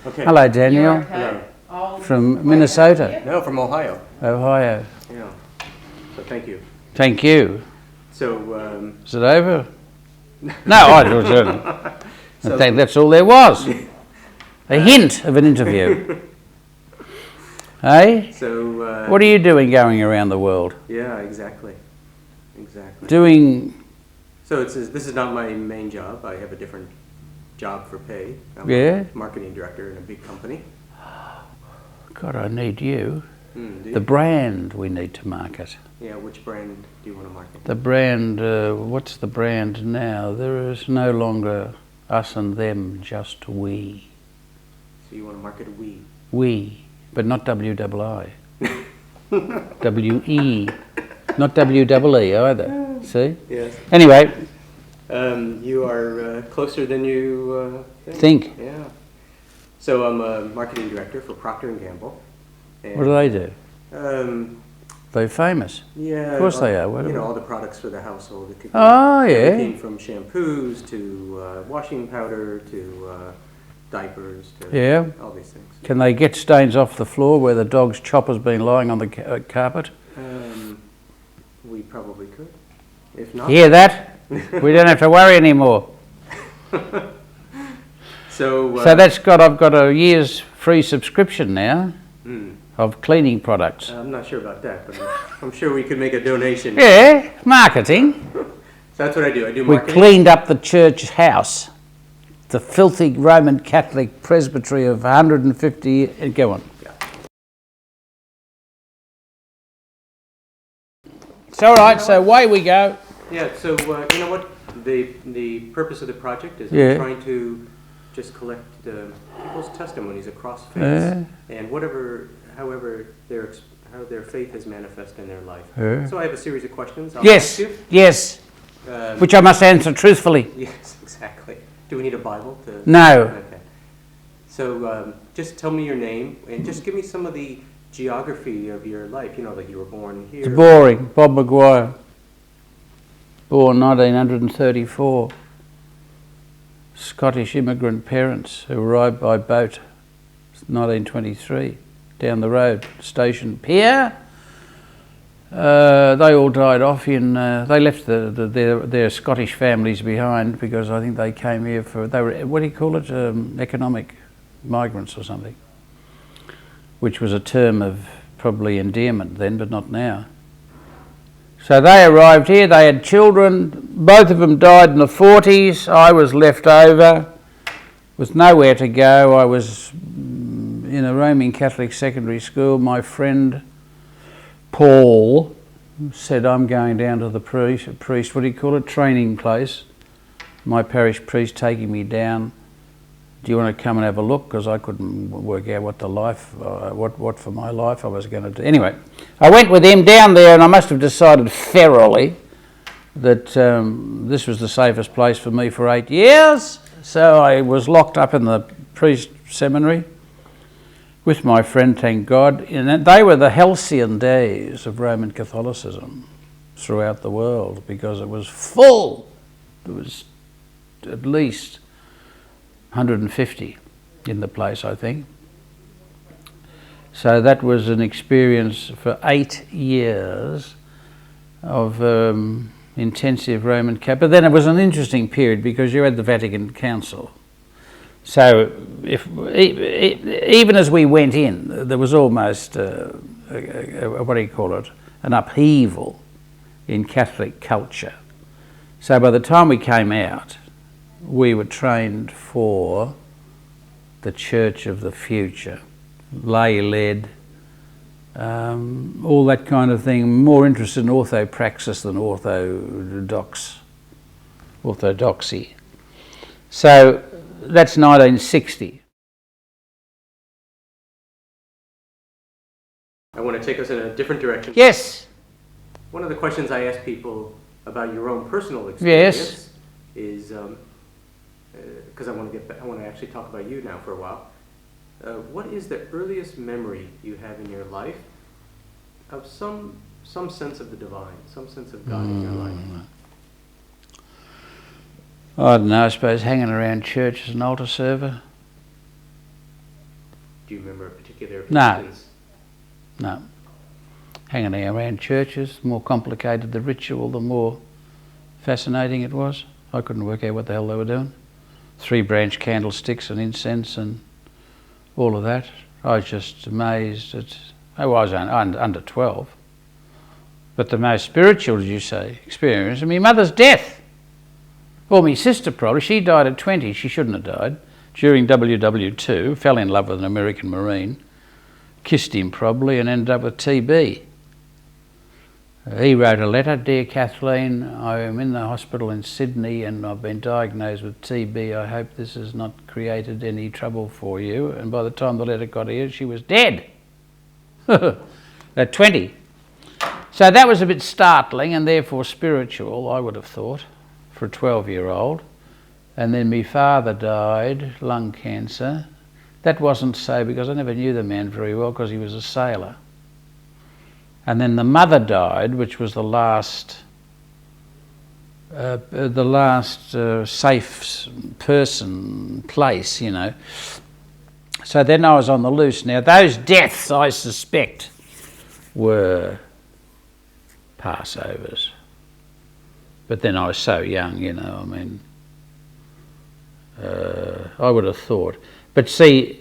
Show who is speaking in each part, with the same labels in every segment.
Speaker 1: Okay.
Speaker 2: Hello, Daniel.
Speaker 3: Okay.
Speaker 1: Hello.
Speaker 2: From Minnesota.
Speaker 1: No, from Ohio.
Speaker 2: Ohio.
Speaker 1: Yeah. So thank you.
Speaker 2: Thank you.
Speaker 1: So,
Speaker 2: Is it over? No, I don't. I think that's all there was. A hint of an interview. Hey?
Speaker 1: so
Speaker 2: What are you doing going around the world?
Speaker 1: yeah, exactly. Exactly.
Speaker 2: Doing...
Speaker 1: So this is not my main job. I have a different job for pay. I'm
Speaker 2: Yeah?
Speaker 1: a marketing director in a big company.
Speaker 2: God, I need you.
Speaker 1: Do
Speaker 2: The
Speaker 1: you?
Speaker 2: brand we need to market.
Speaker 1: Yeah, which brand do you want to market?
Speaker 2: The brand, what's the brand now? There is no longer us and them, just we.
Speaker 1: So you want to market we?
Speaker 2: We, but not W-double-I. W-E, not W-double-E either, see?
Speaker 1: Yes.
Speaker 2: Anyway.
Speaker 1: You are closer than you
Speaker 2: Think.
Speaker 1: Yeah. So I'm a marketing director for Procter & Gamble. And,
Speaker 2: What do they do?
Speaker 1: They're
Speaker 2: famous.
Speaker 1: Yeah.
Speaker 2: Of course they are.
Speaker 1: You know, all the products for the household. It could be
Speaker 2: Oh, yeah.
Speaker 1: everything from shampoos to washing powder to diapers to
Speaker 2: Yeah.
Speaker 1: all these things.
Speaker 2: Can they get stains off the floor where the dog's chopper's been lying on the carpet?
Speaker 1: We probably could. If not.
Speaker 2: Hear that? We don't have to worry anymore.
Speaker 1: So
Speaker 2: I've got a year's free subscription now of cleaning products.
Speaker 1: I'm not sure about that, but I'm sure we could make a donation.
Speaker 2: Yeah, marketing.
Speaker 1: So that's what I do. I do
Speaker 2: We
Speaker 1: marketing.
Speaker 2: cleaned up the church house, the filthy Roman Catholic presbytery of 150. Go on.
Speaker 1: Yeah.
Speaker 2: It's all right. So away we go.
Speaker 1: Yeah. So you know what? The purpose of the project is
Speaker 2: Yeah.
Speaker 1: I'm trying to just collect people's testimonies across faiths and however how their faith has manifested in their life.
Speaker 2: Yeah.
Speaker 1: So I have a series of questions. I'll
Speaker 2: Yes.
Speaker 1: ask you.
Speaker 2: Yes. Which I must answer truthfully.
Speaker 1: Yes, exactly. Do we need a Bible to?
Speaker 2: No.
Speaker 1: Okay. So just tell me your name and just give me some of the geography of your life. You know, like you were born here.
Speaker 2: It's boring. Bob Maguire. Born 1934. Scottish immigrant parents who arrived by boat 1923 down the road, station pier. They all died off they left their Scottish families behind because I think they came here they were, what do you call it, economic migrants or something, which was a term of probably endearment then, but not now. So they arrived here, they had children, both of them died in the 40s, I was left over with nowhere to go. I was in a Roman Catholic secondary school. My friend Paul said, I'm going down to the priest, what do you call it, training place. My parish priest taking me down. Do you want to come and have a look? Because I couldn't work out what for my life I was going to do. Anyway, I went with him down there and I must have decided thoroughly that this was the safest place for me for 8 years. So I was locked up in the priest seminary with my friend, thank God. And they were the halcyon days of Roman Catholicism throughout the world because it was full. There was at least 150 in the place, I think. So that was an experience for 8 years of intensive Roman Catholic. But then it was an interesting period because you had the Vatican Council. So even as we went in, there was almost, what do you call it, an upheaval in Catholic culture. So by the time we came out, we were trained for the church of the future, lay-led, all that kind of thing, more interested in orthopraxis than orthodoxy. So that's 1960.
Speaker 1: I want to take us in a different direction.
Speaker 2: Yes.
Speaker 1: One of the questions I ask people about your own personal experience is, because I want to actually talk about you now for a while. What is the earliest memory you have in your life of some sense of the divine, some sense of God in your life?
Speaker 2: I don't know, I suppose hanging around church as an altar server.
Speaker 1: Do you remember a particular
Speaker 2: No.
Speaker 1: instance?
Speaker 2: No. Hanging around churches, the more complicated the ritual, the more fascinating it was. I couldn't work out what the hell they were doing. 3-branch candlesticks and incense and all of that. I was just amazed at... I was under 12. But the most spiritual, as you say, experience of my mother's death. Or my sister probably. She died at 20. She shouldn't have died. During WW2, fell in love with an American Marine, kissed him probably, and ended up with TB. He wrote a letter, "Dear Kathleen, I am in the hospital in Sydney and I've been diagnosed with TB. I hope this has not created any trouble for you." And by the time the letter got here, she was dead. At 20. So that was a bit startling and therefore spiritual, I would have thought, for a 12-year-old. And then my father died, lung cancer. That wasn't so because I never knew the man very well because he was a sailor. And then the mother died, which was the last safe place, you know. So then I was on the loose. Now those deaths, I suspect, were Passovers. But then I was so young, you know, I mean, I would have thought. But see,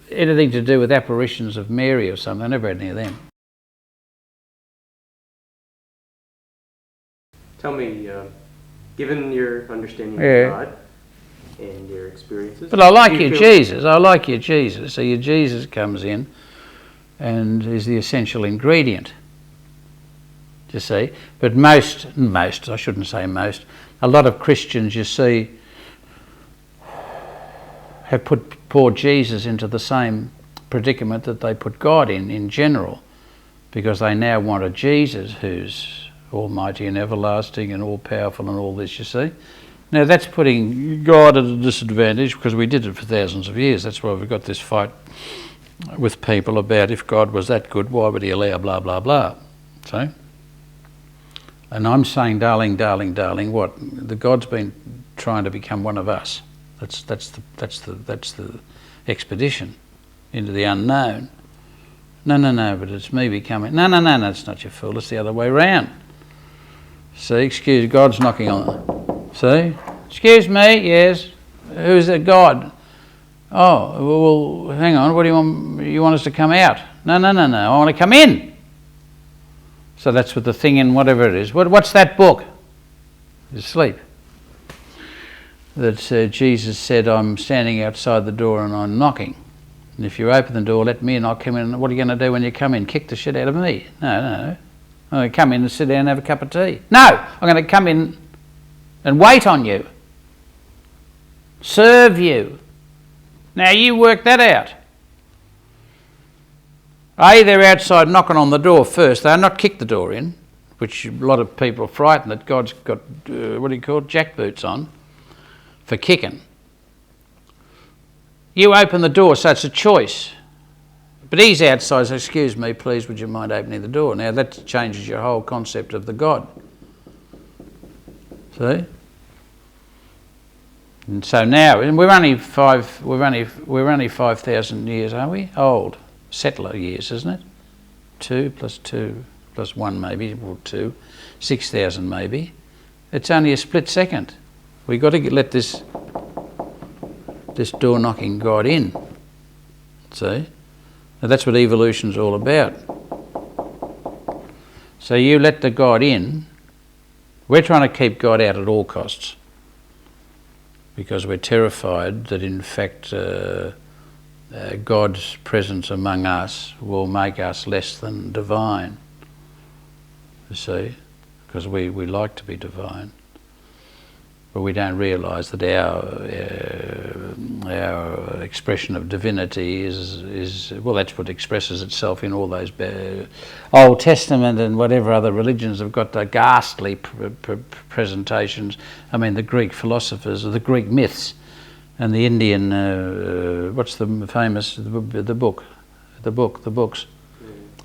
Speaker 2: anything to do with apparitions of Mary or something, I never had any of them.
Speaker 1: Tell me, given your understanding of God and your experiences...
Speaker 2: But I like your Jesus. I like your Jesus. So your Jesus comes in and is the essential ingredient, you see. But most, I shouldn't say most, a lot of Christians, you see, have put poor Jesus into the same predicament that they put God in general, because they now want a Jesus who's almighty and everlasting and all-powerful and all this, you see. Now that's putting God at a disadvantage, because we did it for thousands of years. That's why we've got this fight with people about if God was that good, why would he allow blah, blah, blah. See? And I'm saying, darling, darling, darling, what? The God's been trying to become one of us. That's the expedition into the unknown. No, but it's me becoming... No, it's not, you fool, it's the other way round. See, God's knocking on. See? Excuse me, yes. Who's the God? Oh, well, hang on, what do you want? You want us to come out? No, I want to come in. So that's what the thing in whatever it is. What's that book? You're asleep. That Jesus said, I'm standing outside the door and I'm knocking. And if you open the door, let me in, I'll come in. What are you going to do when you come in? Kick the shit out of me? No. I'm going to come in and sit down and have a cup of tea. No, I'm going to come in and wait on you. Serve you. Now you work that out. They're outside knocking on the door first. They're not kick the door in, which a lot of people are frightened that God's got, jackboots on for kicking. You open the door, so it's a choice. But he's outside, so excuse me, please, would you mind opening the door? Now that changes your whole concept of the God. See? And so now, and we're only 5,000 years, are we? Old. Settler years, isn't it? 2 plus 2 plus 1 maybe, or 2. 6,000 maybe. It's only a split second. We've got to let this door knocking God in. See? Now that's what evolution's all about. So you let the God in. We're trying to keep God out at all costs, because we're terrified that in fact God's presence among us will make us less than divine, you see, because we like to be divine. But we don't realise that our expression of divinity is well, that's what expresses itself in all those Old Testament and whatever other religions have got the ghastly presentations. I mean, the Greek philosophers, or the Greek myths, and the Indian, what's the famous, the books,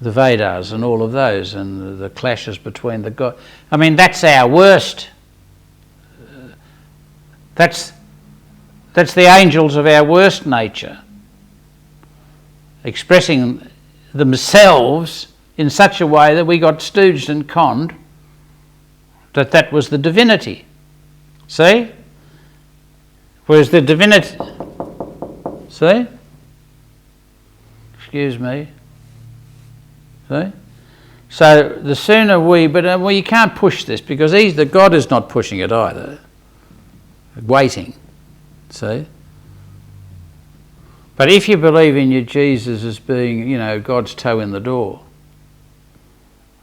Speaker 2: the Vedas and all of those, and the clashes between the God. I mean, that's our worst. That's the angels of our worst nature. expressing themselves in such a way that we got stooged and conned that was the divinity. See? Whereas the divinity... See? Excuse me. See? So the sooner we... But well, you can't push this because God is not pushing it either. Waiting. See? But if you believe in your Jesus as being, God's toe in the door,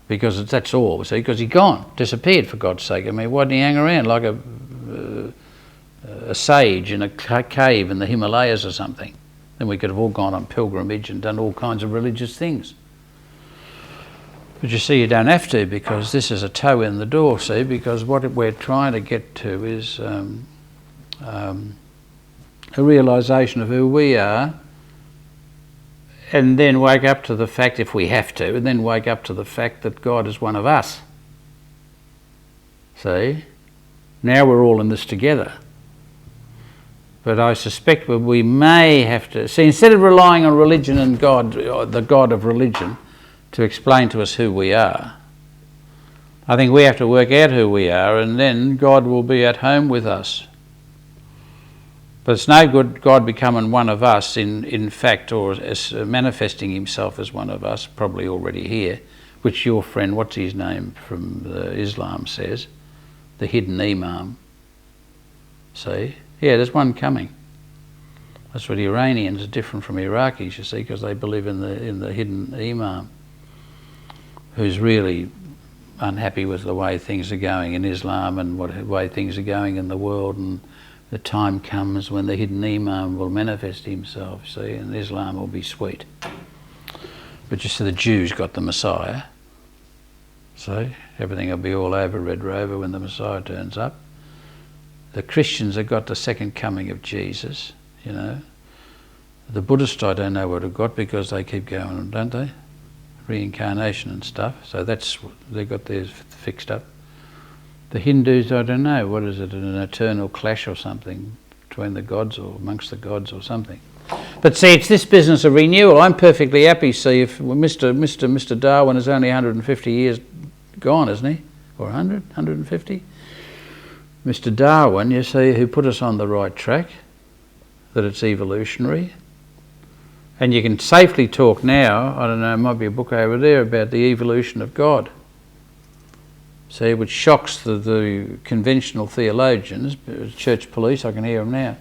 Speaker 2: because that's all, see, because he's gone, disappeared for God's sake. I mean, why didn't he hang around like a sage in a cave in the Himalayas or something? Then we could have all gone on pilgrimage and done all kinds of religious things. But you see, you don't have to, because this is a toe in the door, see, because what we're trying to get to is a realisation of who we are, and then wake up to the fact, if we have to, and then wake up to the fact that God is one of us. See? Now we're all in this together. But I suspect we may have to... See, instead of relying on religion and God, or the God of religion, to explain to us who we are, I think we have to work out who we are, and then God will be at home with us. But it's no good God becoming one of us in fact, or as manifesting himself as one of us, probably already here, which your friend, what's his name from Islam says, the hidden imam. See? Yeah, there's one coming. That's what Iranians are different from Iraqis, you see, because they believe in the hidden imam, who's really unhappy with the way things are going in Islam and the way things are going in the world, and the time comes when the hidden imam will manifest himself, see, and Islam will be sweet. But you see, the Jews got the Messiah, see, everything will be all over Red Rover when the Messiah turns up. The Christians have got the second coming of Jesus, The Buddhists, I don't know what have got, because they keep going, don't they? Reincarnation and stuff, so they got theirs fixed up. The Hindus, I don't know, what is it, an eternal clash or something between the gods or amongst the gods or something. But see, it's this business of renewal. I'm perfectly happy, see, if Mr. Darwin is only 150 years gone, isn't he? Or 100, 150? Mr. Darwin, you see, who put us on the right track, that it's evolutionary. And you can safely talk now, I don't know, there might be a book over there about the evolution of God. See, which shocks the conventional theologians, church police, I can hear them now,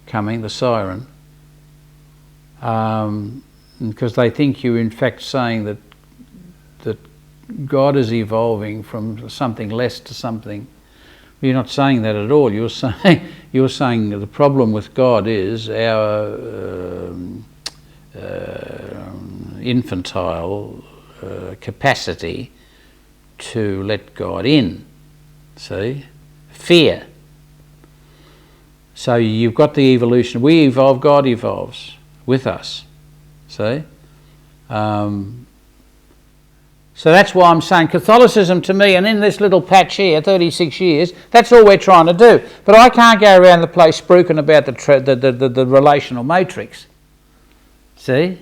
Speaker 2: coming, the siren, because they think you're in fact saying that God is evolving from something less to something. You're not saying that at all. You're saying the problem with God is our infantile capacity to let God in, see? Fear. So you've got the evolution. We evolve, God evolves with us, see? So that's why I'm saying Catholicism to me, and in this little patch here, 36 years, that's all we're trying to do. But I can't go around the place spruiking about the relational matrix, see?